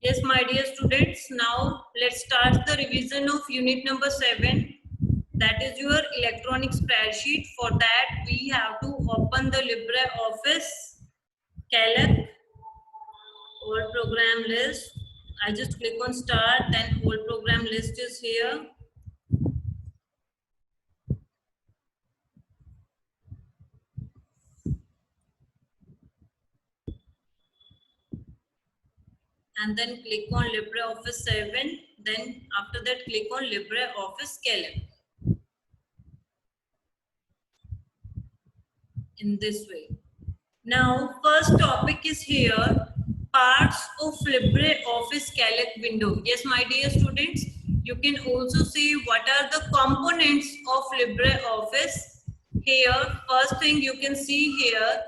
Yes, my dear students, now let's start the revision of unit number 7. That is your electronic spreadsheet. For that, we have to open the LibreOffice Calc old program list. I just click on start, then old program list is here. And then click on LibreOffice 7. Then after that, click on LibreOffice Calc. In this way. Now, first topic is here, parts of LibreOffice Calc window. Yes, my dear students, you can also see what are the components of LibreOffice. Here, first thing you can see here,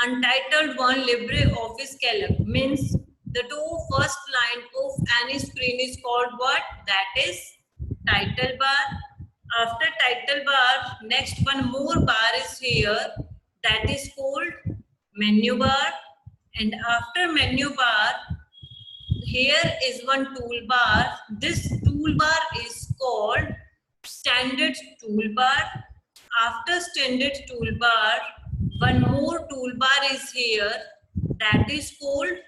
untitled one LibreOffice Calc means the two first line of any screen is called what? That is title bar. After title bar, next one more bar is here, that is called menu bar, and after menu bar here is one toolbar. This toolbar is called standard toolbar. After standard toolbar, one more toolbar is here, that is called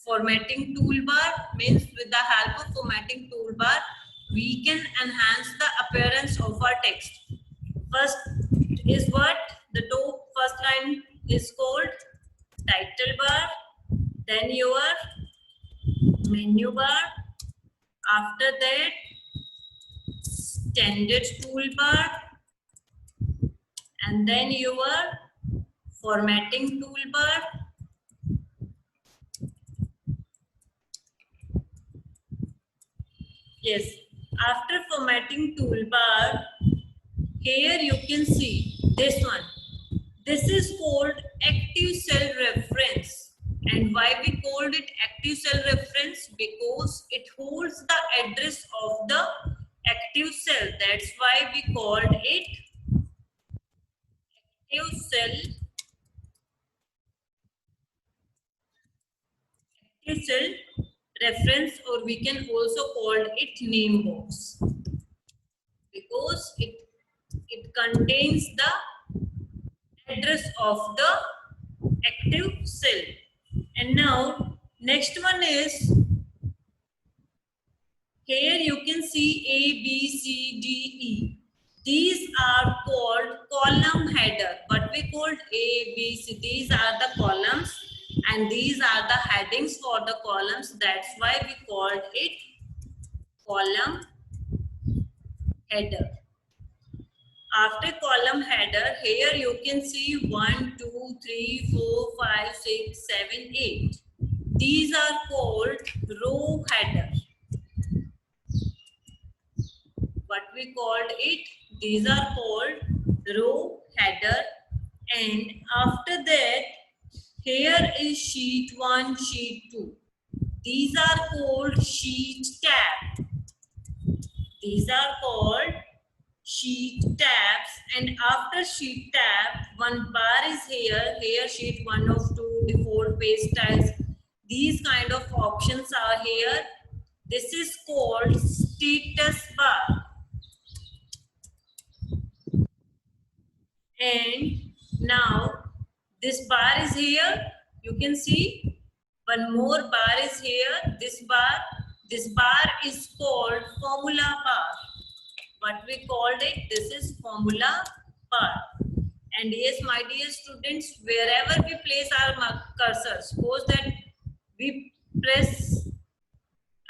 formatting toolbar. Means with the help of formatting toolbar we can enhance the appearance of our text. First is what? The top first line is called title bar, then your menu bar, after that standard toolbar, and then your formatting toolbar. Yes, after formatting toolbar, here you can see this one. This is called active cell reference. And why we called it active cell reference? Because it holds the address of the active cell. That's why we called it active cell reference, or we can also call it name box, because it contains the address of the active cell. And now next one is, here you can see A, B, C, D, E. These are called column header. What we called A, B, C. These are the columns and these are the headings for the columns. That's why we called it column header. After column header, here you can see 1, 2, 3, 4, 5, 6, 7, 8. These are called row header. What we called it? These are called row header. And after that, here is sheet 1, sheet 2. These are called sheet tab. These are called sheet tabs. And after sheet tab, one bar is here. Here sheet 1 of 2, default page styles. These kind of options are here. This is called status bar. And now this bar is here. You can see one more bar is here. This bar is called formula bar. What we called it? This is formula bar. And yes, my dear students, wherever we place our cursor, suppose that we press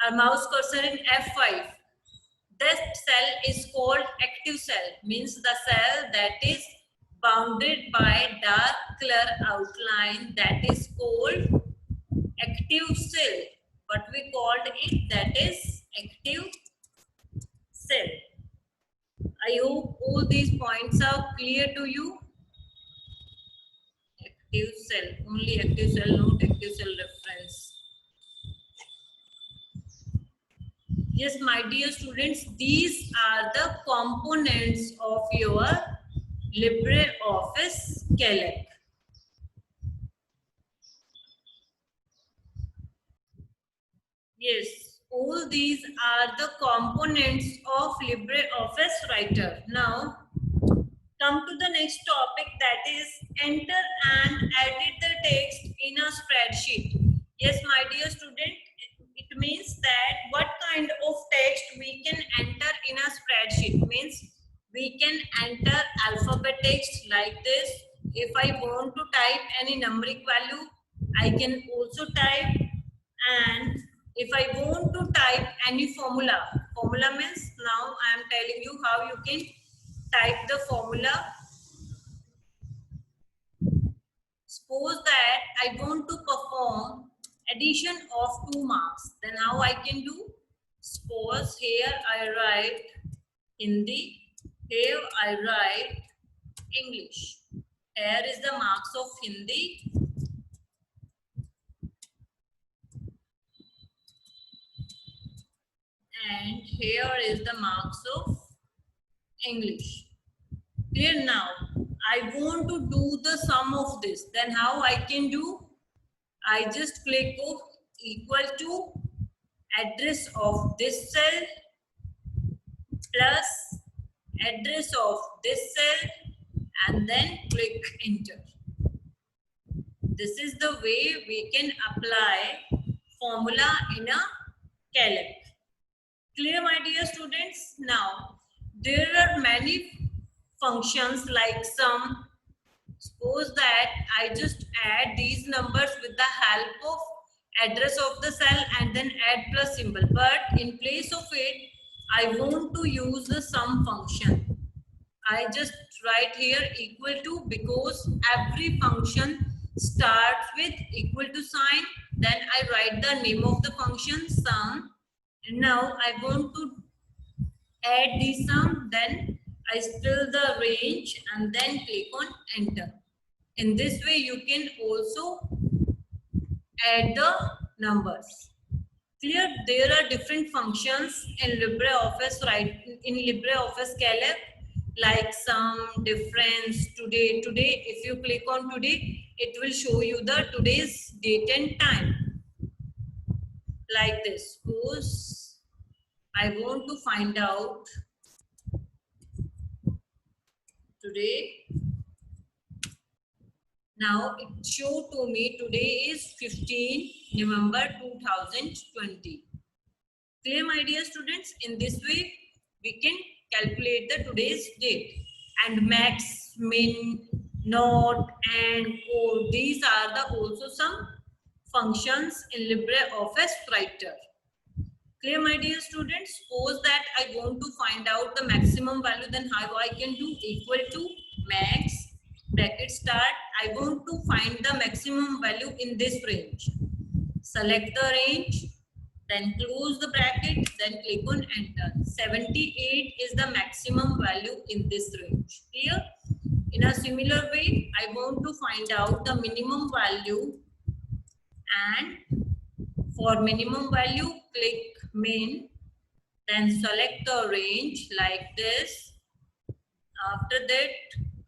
our mouse cursor in F5. This cell is called active cell, means the cell that is bounded by dark color outline, that is called active cell. What we called it? That is active cell. I hope all these points are clear to you. Active cell, only active cell, not active cell reference. Yes, my dear students, these are the components of your LibreOffice Calc. Yes, all these are the components of LibreOffice Writer. Now, come to the next topic, that is enter and edit the text in a spreadsheet. Yes, my dear student, it means that what kind of text we can enter in a spreadsheet. Means we can enter alphabet text like this. If I want to type any numeric value, I can also type. And if I want to type any formula means, now I am telling you how you can type the formula. Suppose that I want to perform addition of 2 marks, then how I can do? Suppose here I write Hindi, here I write English. Here is the marks of Hindi, and here is the marks of English. Here now, I want to do the sum of this. Then how I can do? I just click of equal to address of this cell plus address of this cell and then click enter. This is the way we can apply formula in a Calc. Clear, my dear students? Now, there are many functions like sum. Suppose that I just add these numbers with the help of address of the cell and then add plus symbol. But in place of it, I want to use the sum function. I just write here equal to, because every function starts with equal to sign. Then I write the name of the function sum. And now I want to add the sum, then I fill the range and then click on enter. In this way, you can also add the numbers. Clear? There are different functions in LibreOffice, right? In LibreOffice Calc, like sum, difference, today. Today, if you click on today, it will show you the today's date and time. Like this. Suppose I want to find out today. Now it showed to me today is 15 November 2020. Clear, my dear students? In this way, we can calculate the today's date. And max, min, not, and, or, these are the also some functions in LibreOffice Writer. Clear, my dear students? Suppose that I want to find out the maximum value, then how I can do? Equal to max, bracket start. I want to find the maximum value in this range. Select the range, then close the bracket, then click on enter. 78 is the maximum value in this range. Clear? In a similar way, I want to find out the minimum value, and for minimum value, click min, then select the range like this. After that,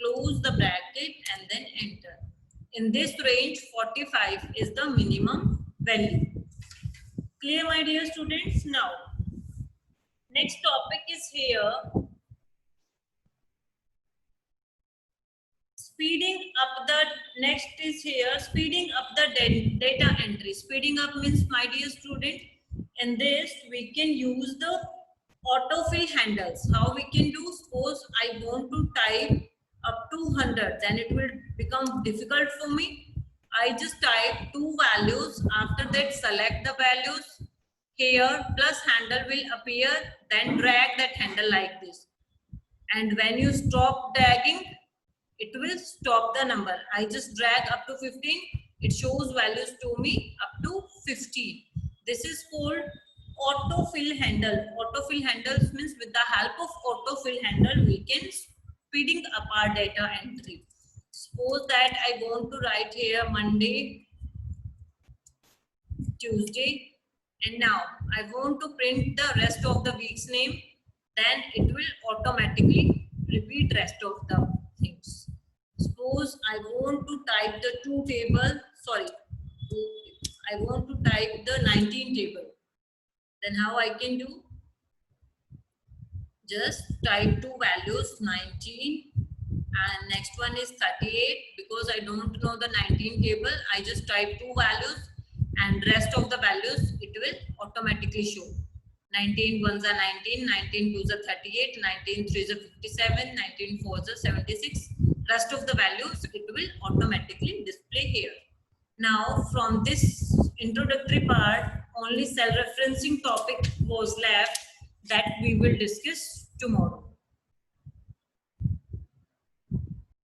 close the bracket and then enter. In this range, 45 is the minimum value. Clear, my dear students? Now, next topic is here. Speeding up the, next is here, speeding up the data entry. Speeding up means, my dear student, in this we can use the autofill handles. How we can do? Suppose I want to type up to 100, then it will become difficult for me. I just type 2 values. After that, select the values. Here plus handle will appear, then drag that handle like this. And when you stop dragging, it will stop the number. I just drag up to 15. It shows values to me up to 15. This is called autofill handle. Autofill handles means with the help of autofill handle, we can speeding up our data entry. Suppose that I want to write here Monday, Tuesday, and now I want to print the rest of the week's name. Then it will automatically repeat rest of the things. Suppose I want to type the 2 table, sorry, I want to type the 19 table. Then how I can do? Just type two values, 19 and next one is 38. Because I don't know the 19 table, I just type two values and rest of the values it will automatically show. 19 ones are 19, 19 twos are 38, 19 threes are 57, 19 fours are 76. Rest of the values it will automatically display here. Now from this introductory part, only cell referencing topic was left that we will discuss tomorrow.